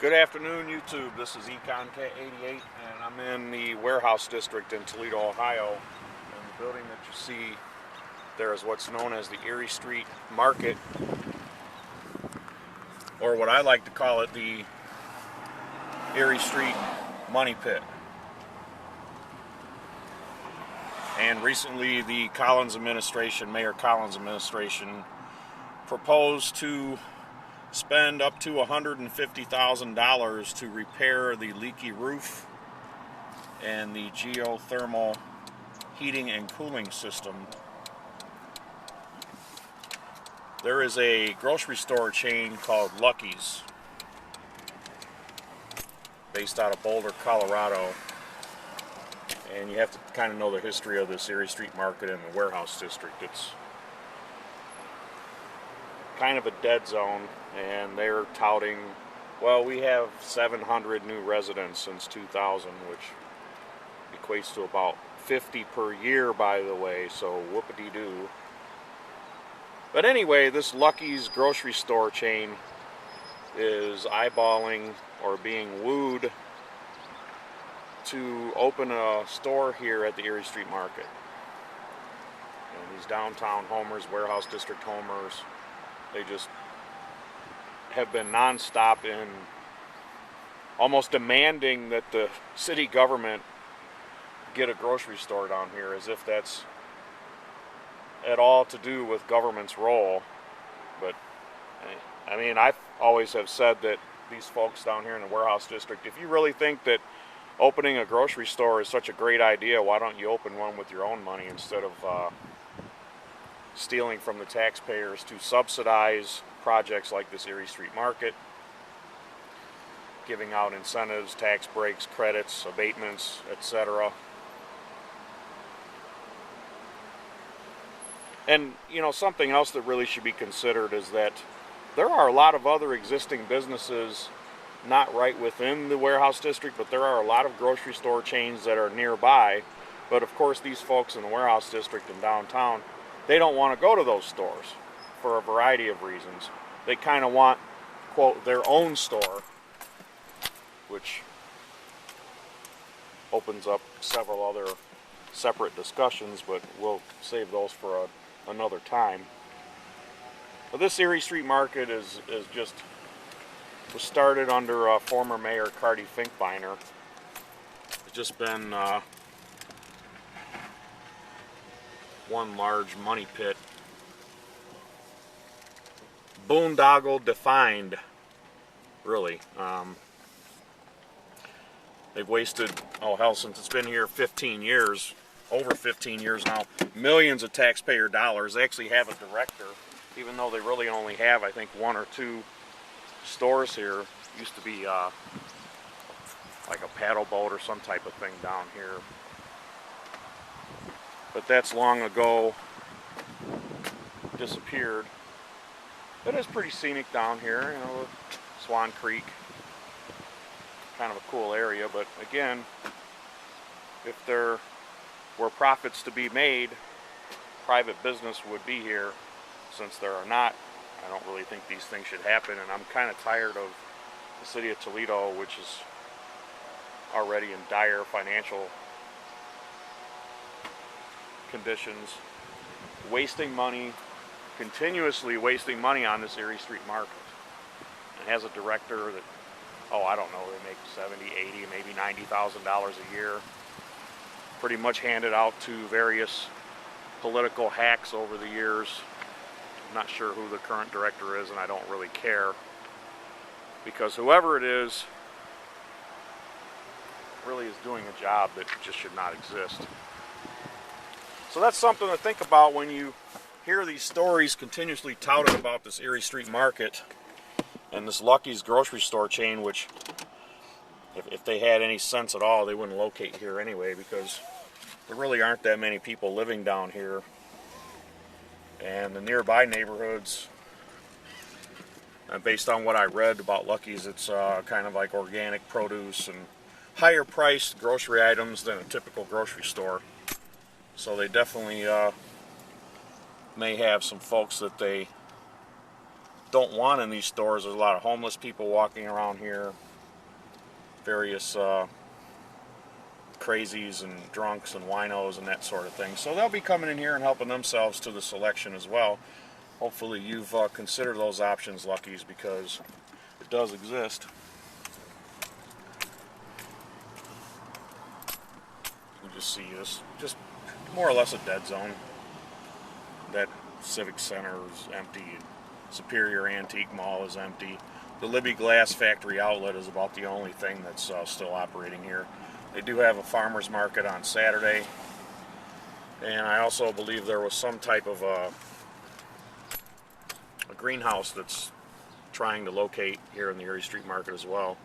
Good afternoon, YouTube. This is EconCat88, and I'm in the warehouse district in Toledo, Ohio. And the building that you see there is what's known as the Erie Street Market, or what I like to call it, the Erie Street Money Pit. And recently, the Mayor Collins administration, proposed to spend up to $150,000 to repair the leaky roof and the geothermal heating and cooling system. There is a grocery store chain called Lucky's, based out of Boulder, Colorado. And you have to kind of know the history of this Erie Street Market and the warehouse district. It's kind of a dead zone, and they're touting, well, we have 700 new residents since 2000, which equates to about 50 per year, by the way, so whoopity-doo. But anyway, this Lucky's grocery store chain is eyeballing or being wooed to open a store here at the Erie Street Market. And these downtown homers, warehouse district homers, they just have been nonstop in almost demanding that the city government get a grocery store down here, as if that's at all to do with government's role. But I mean, I always have said that these folks down here in the warehouse district, if you really think that opening a grocery store is such a great idea, why don't you open one with your own money instead of stealing from the taxpayers to subsidize projects like this Erie Street Market, giving out incentives, tax breaks, credits, abatements, etc. And, you know, something else that really should be considered is that there are a lot of other existing businesses not right within the warehouse district, but there are a lot of grocery store chains that are nearby. But of course, these folks in the warehouse district in downtown, they don't want to go to those stores for a variety of reasons. They kind of want, quote, their own store, which opens up several other separate discussions, but we'll save those for another time. But this Erie Street Market was started under former Mayor Carty Finkbeiner. It's just been one large money pit. Boondoggle defined, really. They've wasted, oh hell, since it's been here 15 years, over 15 years now, millions of taxpayer dollars. They actually have a director, even though they really only have, I think, one or two stores here. Used to be like a paddle boat or some type of thing down here. But that's long ago disappeared. It is pretty scenic down here, you know, Swan Creek. Kind of a cool area, but again, if there were profits to be made, private business would be here. Since there are not, I don't really think these things should happen, and I'm kind of tired of the city of Toledo, which is already in dire financial conditions, wasting money, continuously wasting money on this Erie Street Market. It has a director that, oh, I don't know, they make $70,000, $80,000, maybe $90,000 a year, pretty much handed out to various political hacks over the years. I'm not sure who the current director is, and I don't really care, because whoever it is really is doing a job that just should not exist. So that's something to think about when you hear these stories continuously touted about this Erie Street Market and this Lucky's grocery store chain, which, if they had any sense at all, they wouldn't locate here anyway, because there really aren't that many people living down here. And the nearby neighborhoods, based on what I read about Lucky's, it's kind of like organic produce and higher priced grocery items than a typical grocery store. So they definitely may have some folks that they don't want in these stores. There's a lot of homeless people walking around here. various crazies and drunks and winos and that sort of thing. So they'll be coming in here and helping themselves to the selection as well. Hopefully you've considered those options, Luckies, because it does exist. You just see this, just more or less a dead zone. That Civic Center is empty. Superior Antique Mall is empty. The Libby Glass Factory outlet is about the only thing that's still operating here. They do have a farmer's market on Saturday, and I also believe there was some type of a greenhouse that's trying to locate here in the Erie Street Market as well.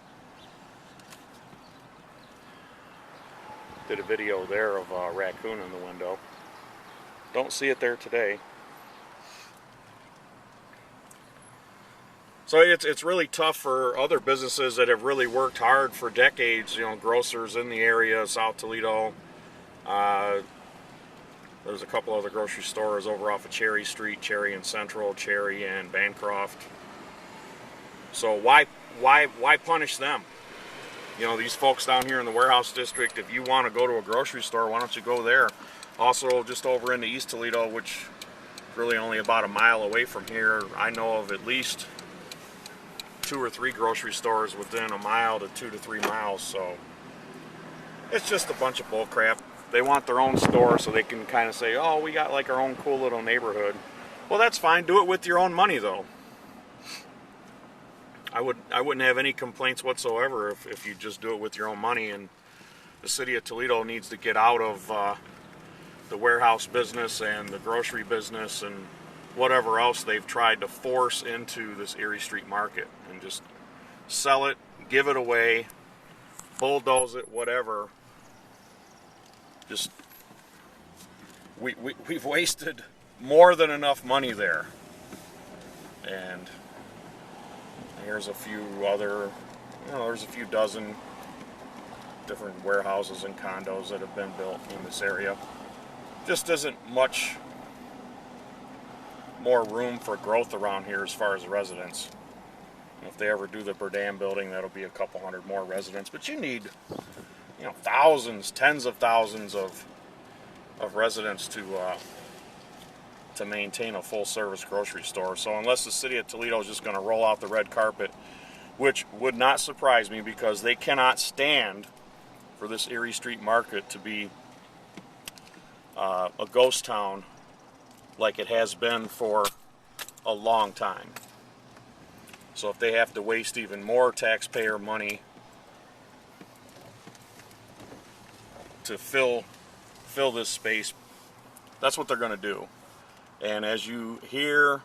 Did a video there of a raccoon in the window. Don't see it there today. So it's really tough for other businesses that have really worked hard for decades, you know, grocers in the area, South Toledo. There's a couple other grocery stores over off of Cherry Street, Cherry and Central, Cherry and Bancroft. So why punish them? You know, these folks down here in the warehouse district, if you want to go to a grocery store, why don't you go there? Also, just over into East Toledo, which is really only about a mile away from here, I know of at least 2 or 3 grocery stores within a mile to 2 to 3 miles. So it's just a bunch of bull crap. They want their own store so they can kind of say, oh, we got like our own cool little neighborhood. Well, that's fine. Do it with your own money, though. I wouldn't have any complaints whatsoever if you just do it with your own money. And the city of Toledo needs to get out of the warehouse business and the grocery business and whatever else they've tried to force into this Erie Street Market, and just sell it, give it away, bulldoze it, whatever. Just we've wasted more than enough money there. And here's a few other, you know, there's a few dozen different warehouses and condos that have been built in this area. Just isn't much more room for growth around here as far as residents. If they ever do the Burdam building, that'll be a couple hundred more residents. But you need, you know, thousands, tens of thousands of residents to maintain a full-service grocery store. So unless the city of Toledo is just going to roll out the red carpet, which would not surprise me, because they cannot stand for this Erie Street Market to be a ghost town like it has been for a long time. So if they have to waste even more taxpayer money to fill this space, that's what they're going to do. And as you hear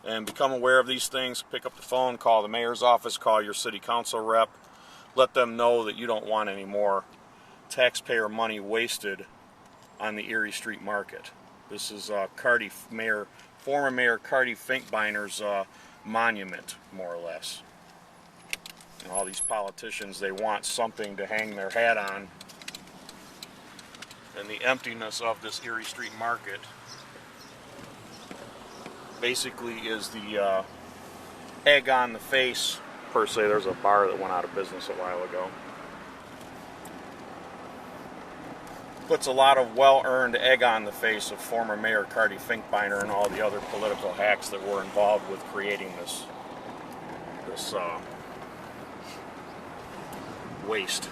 and become aware of these things, pick up the phone, call the mayor's office, call your city council rep, let them know that you don't want any more taxpayer money wasted on the Erie Street Market. This is former Mayor Carty Finkbeiner's monument, more or less. And all these politicians, they want something to hang their hat on. And the emptiness of this Erie Street Market basically is the egg on the face, per se. There's a bar that went out of business a while ago. Puts a lot of well-earned egg on the face of former Mayor Carty Finkbeiner and all the other political hacks that were involved with creating this waste.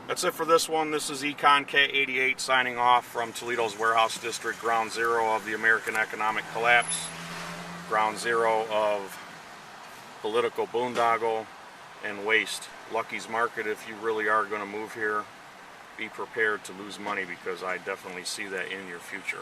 That's it for this one. This is Econ K88 signing off from Toledo's Warehouse District, ground zero of the American economic collapse, ground zero of political boondoggle and waste. Lucky's Market, if you really are going to move here, be prepared to lose money, because I definitely see that in your future.